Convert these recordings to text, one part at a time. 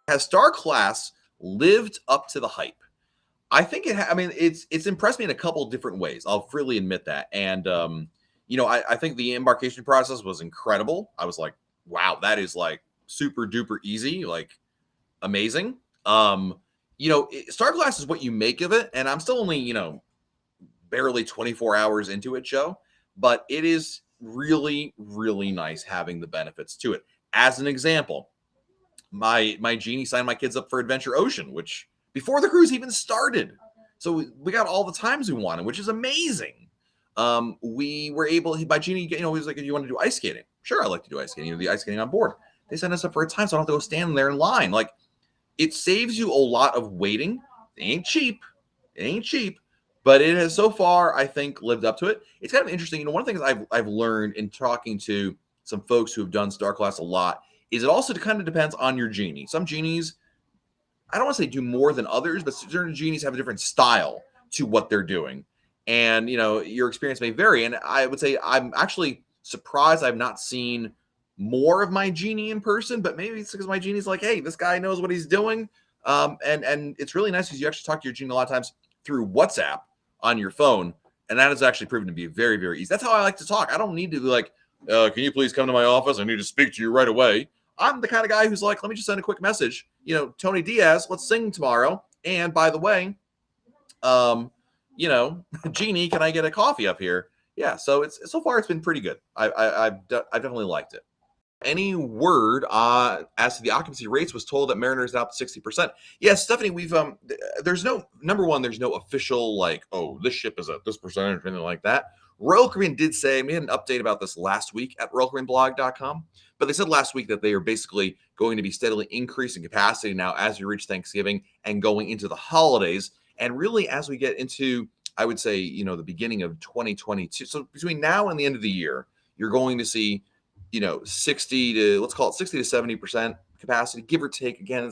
Has Star Class lived up to the hype? I think I mean, it's impressed me in a couple different ways. I'll freely admit that. And I think the embarkation process was incredible. I was like, wow, that is like super duper easy, like amazing. Star Class is what you make of it, and I'm still only barely 24 hours into it, Joe, but it is really really nice having the benefits to it. As an example, my genie signed my kids up for Adventure Ocean, which before the cruise even started. So we got all the times we wanted, which is amazing. We were able, my genie, he was like, "Do you want to do ice skating?" Sure, I like to do ice skating. The ice skating on board. They sent us up for a time, so I don't have to go stand there in line. Like, it saves you a lot of waiting. It ain't cheap. It ain't cheap, but it has so far, I think, lived up to it. It's kind of interesting. One of the things I've learned in talking to some folks who have done Star Class a lot is it also kind of depends on your genie. Some genies, I don't want to say do more than others, but certain genies have a different style to what they're doing. And, your experience may vary. And I would say I'm actually surprised I've not seen more of my genie in person, but maybe it's because my genie's like, hey, this guy knows what he's doing. And it's really nice because you actually talk to your genie a lot of times through WhatsApp on your phone. And that has actually proven to be very, very easy. That's how I like to talk. I don't need to be like, can you please come to my office? I need to speak to you right away. I'm the kind of guy who's like, let me just send a quick message. Tony Diaz, let's sing tomorrow. And by the way, Jeannie, can I get a coffee up here? Yeah. So so far it's been pretty good. I've definitely liked it. Any word as to the occupancy rates? Was told that Mariners now up to 60%. Yeah, Stephanie, we've there's no there's no official like, oh, this ship is at this percentage or anything like that. Royal Caribbean did say, we had an update about this last week at royalcaribbeanblog.com, but they said last week that they are basically going to be steadily increasing capacity now as we reach Thanksgiving and going into the holidays. And really, as we get into, I would say, the beginning of 2022. So between now and the end of the year, you're going to see, 60 to, let's call it 60 to 70% capacity, give or take. Again,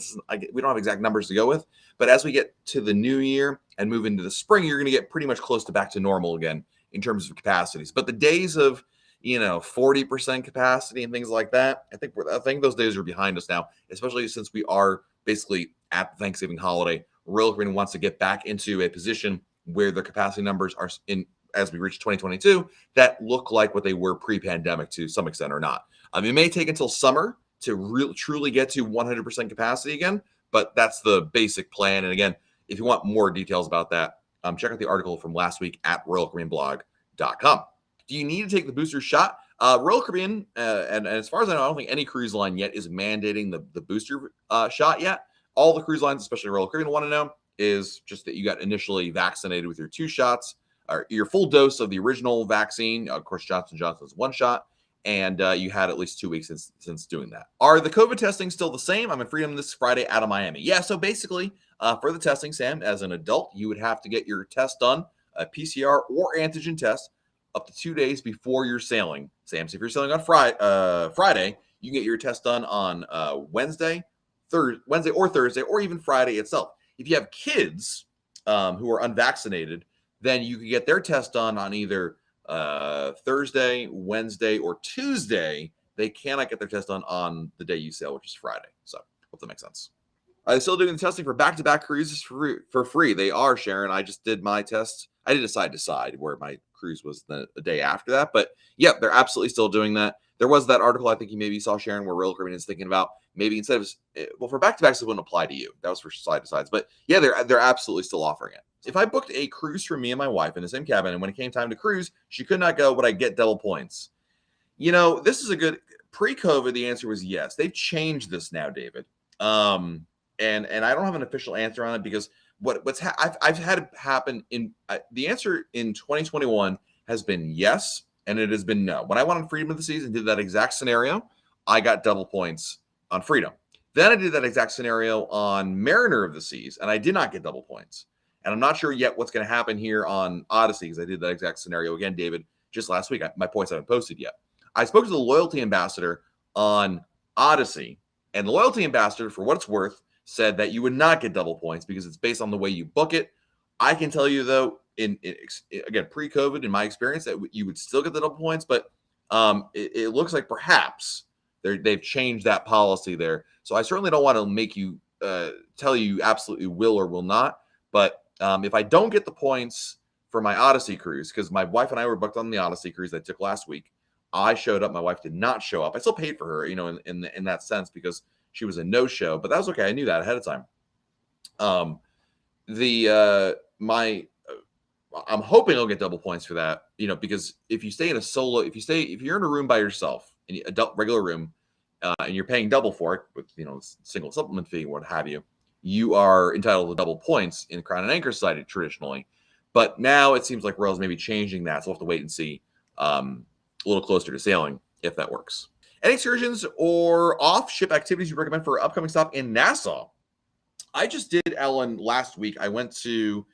we don't have exact numbers to go with, but as we get to the new year and move into the spring, you're going to get pretty much close to back to normal again in terms of capacities. But the days of 40% capacity and things like that, I think those days are behind us now, especially since we are basically at the Thanksgiving holiday. Royal Caribbean wants to get back into a position where their capacity numbers are in, as we reach 2022, that look like what they were pre-pandemic to some extent or not. It may take until summer to truly get to 100% capacity again, but that's the basic plan. And again, if you want more details about that, check out the article from last week at royalcaribbeanblog.com. Do you need to take the booster shot? Royal Caribbean, and as far as I know, I don't think any cruise line yet is mandating the booster shot yet. All the cruise lines, especially Royal Caribbean, want to know is just that you got initially vaccinated with your 2 shots, or your full dose of the original vaccine. Of course, Johnson & Johnson's 1 shot, and you had at least 2 weeks since doing that. Are the COVID testing still the same? I'm in Freedom this Friday out of Miami. Yeah, so basically, for the testing, Sam, as an adult, you would have to get your test done, a PCR or antigen test, up to 2 days before you're sailing. Sam, so if you're sailing on Friday, you can get your test done on Wednesday or Thursday, or even Friday itself. If you have kids who are unvaccinated, then you can get their test done on either Thursday, Wednesday, or Tuesday. They cannot get their test done on the day you sail, which is Friday. So hope that makes sense. Are they still doing the testing for back-to-back cruises for free? They are, Sharon. I just did my test. I did a side-to-side where my cruise was the day after that. But, yep, they're absolutely still doing that. There was that article I think you maybe saw, Sharon, where Royal Caribbean is thinking about maybe instead of, well, for back-to-backs, it wouldn't apply to you. That was for side-to-sides. But, yeah, they're absolutely still offering it. If I booked a cruise for me and my wife in the same cabin, and when it came time to cruise, she could not go, would I get double points? This is a good pre-COVID. The answer was yes. They've changed this now, David. And I don't have an official answer on it because I've had it happen the answer in 2021 has been yes, and it has been no. When I went on Freedom of the Seas and did that exact scenario, I got double points on Freedom. Then I did that exact scenario on Mariner of the Seas, and I did not get double points. And I'm not sure yet what's going to happen here on Odyssey, because I did that exact scenario again, David, just last week. My points haven't posted yet. I spoke to the loyalty ambassador on Odyssey, and the loyalty ambassador, for what it's worth, said that you would not get double points because it's based on the way you book it. I can tell you, though, again, pre-COVID, in my experience, that you would still get the double points, but it looks like perhaps they've changed that policy there. So I certainly don't want to make you tell you absolutely will or will not. But if I don't get the points for my Odyssey cruise, because my wife and I were booked on the Odyssey cruise that I took last week, I showed up. My wife did not show up. I still paid for her, in that sense, because she was a no-show. But that was okay. I knew that ahead of time. I'm hoping I'll get double points for that, because if you're in a room by yourself, in a regular room, and you're paying double for it with, single supplement fee, what have you, you are entitled to double points in Crown and Anchor Society traditionally. But now it seems like Royals may be changing that, so we'll have to wait and see a little closer to sailing if that works. Any excursions or off-ship activities you recommend for upcoming stop in Nassau? I just did, Ellen, last week. I went to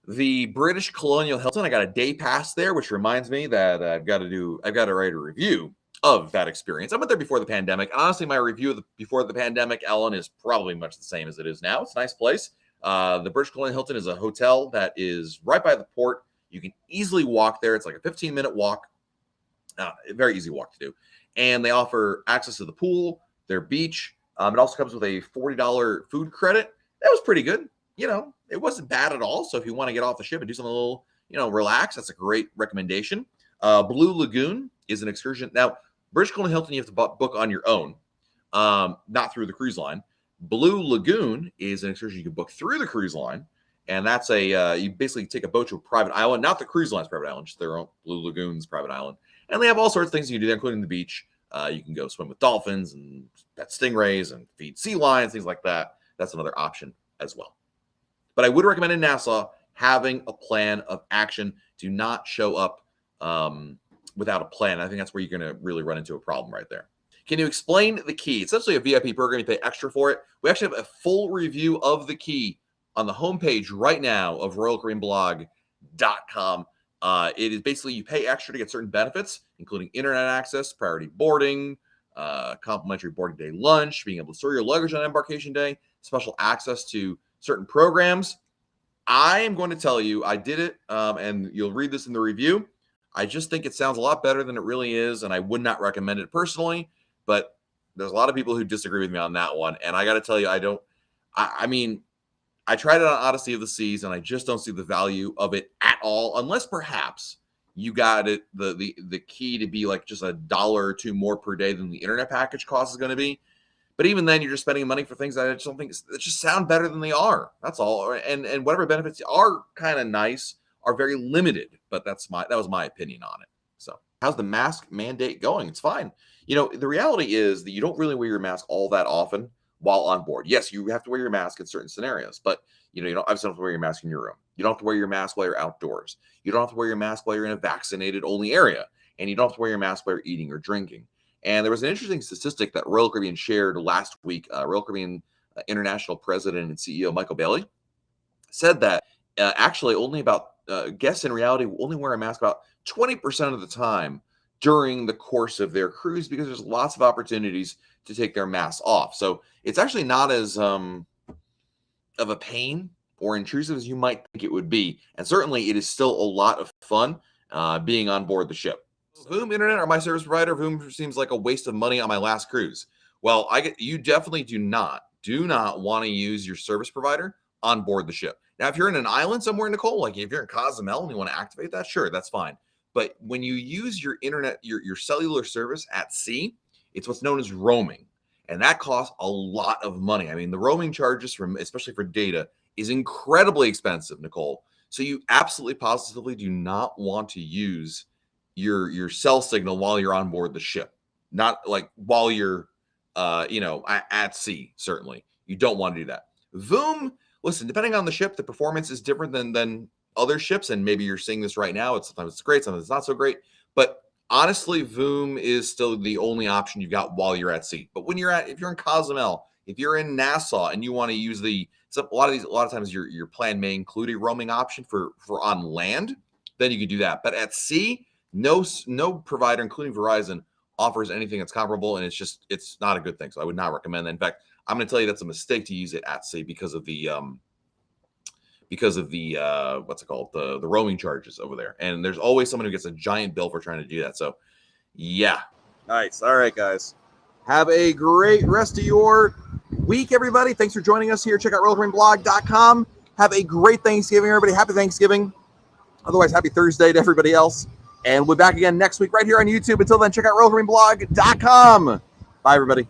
the British Colonial Hilton. I got a day pass there, which reminds me that I've got to write a review of that experience. I went there before the pandemic. Honestly, my review before the pandemic, Ellen, is probably much the same as it is now. It's a nice place. The British Colonial Hilton is a hotel that is right by the port. You can easily walk there. It's like a 15-minute walk. Very easy walk to do. And they offer access to the pool, their beach. It also comes with a $40 food credit. That was pretty good. It wasn't bad at all. So if you want to get off the ship and do something a little, relax, that's a great recommendation. Blue Lagoon is an excursion. Now, British Colonial Hilton, you have to book on your own, not through the cruise line. Blue Lagoon is an excursion you can book through the cruise line. And that's you basically take a boat to a private island, not the cruise line's private island, just their own Blue Lagoon's private island. And they have all sorts of things you can do there, including the beach. You can go swim with dolphins and pet stingrays and feed sea lions, things like that. That's another option as well. But I would recommend in Nassau having a plan of action. Do not show up without a plan. I think that's where you're going to really run into a problem right there. Can you explain the key? It's essentially a VIP program. You pay extra for it. We actually have a full review of the key on the homepage right now of royalcaribbeanblog.com. It is basically you pay extra to get certain benefits, including internet access, priority boarding, complimentary boarding day lunch, being able to store your luggage on embarkation day, special access to certain programs. I am going to tell you, I did it, and you'll read this in the review. I just think it sounds a lot better than it really is, and I would not recommend it personally, but there's a lot of people who disagree with me on that one, and I got to tell you, I tried it on Odyssey of the Seas, and I just don't see the value of it at all, unless perhaps you got it the key to be like just $1 or $2 more per day than the internet package cost is going to be. But even then, you're just spending money for things that I just don't think that just sound better than they are. That's all. And whatever benefits are kind of nice are very limited. But that was my opinion on it. So how's the mask mandate going? It's fine. The reality is that you don't really wear your mask all that often while on board. Yes, you have to wear your mask in certain scenarios, but you don't obviously have to wear your mask in your room. You don't have to wear your mask while you're outdoors. You don't have to wear your mask while you're in a vaccinated only area, and you don't have to wear your mask while you're eating or drinking. And there was an interesting statistic that Royal Caribbean shared last week. Royal Caribbean International President and CEO Michael Bailey said that actually only about guests in reality will only wear a mask about 20% of the time during the course of their cruise, because there's lots of opportunities to take their masks off. So it's actually not as of a pain or intrusive as you might think it would be. And certainly it is still a lot of fun being on board the ship. Voom Internet or my service provider? Voom seems like a waste of money on my last cruise. Well, you definitely do not want to use your service provider on board the ship. Now, if you're in an island somewhere, Nicole, like if you're in Cozumel and you want to activate that, sure, that's fine. But when you use your internet, your cellular service at sea, it's what's known as roaming. And that costs a lot of money. I mean, the roaming charges, especially for data, is incredibly expensive, Nicole. So you absolutely positively do not want to use your cell signal while you're on board the ship. Not like while you're at sea. Certainly you don't want to do that. Voom, listen, depending on the ship, the performance is different than other ships, and maybe you're seeing this right now. Sometimes it's great, sometimes it's not so great, but honestly, Voom is still the only option you've got while you're at sea. But if you're in Cozumel, if you're in Nassau and you want to use a lot of times your plan may include a roaming option for on land, then you can do that. But at sea, no provider, including Verizon, offers anything that's comparable, and it's not a good thing. So I would not recommend that. In fact, I'm going to tell you that's a mistake to use it at sea because of the what's it called, the roaming charges over there. And there's always someone who gets a giant bill for trying to do that. So yeah. Nice. All right, guys. Have a great rest of your week, everybody. Thanks for joining us here. Check out realcommandblog.com. Have a great Thanksgiving, everybody. Happy Thanksgiving. Otherwise, happy Thursday to everybody else. And we'll be back again next week right here on YouTube. Until then, check out realcommandblog.com. Bye, everybody.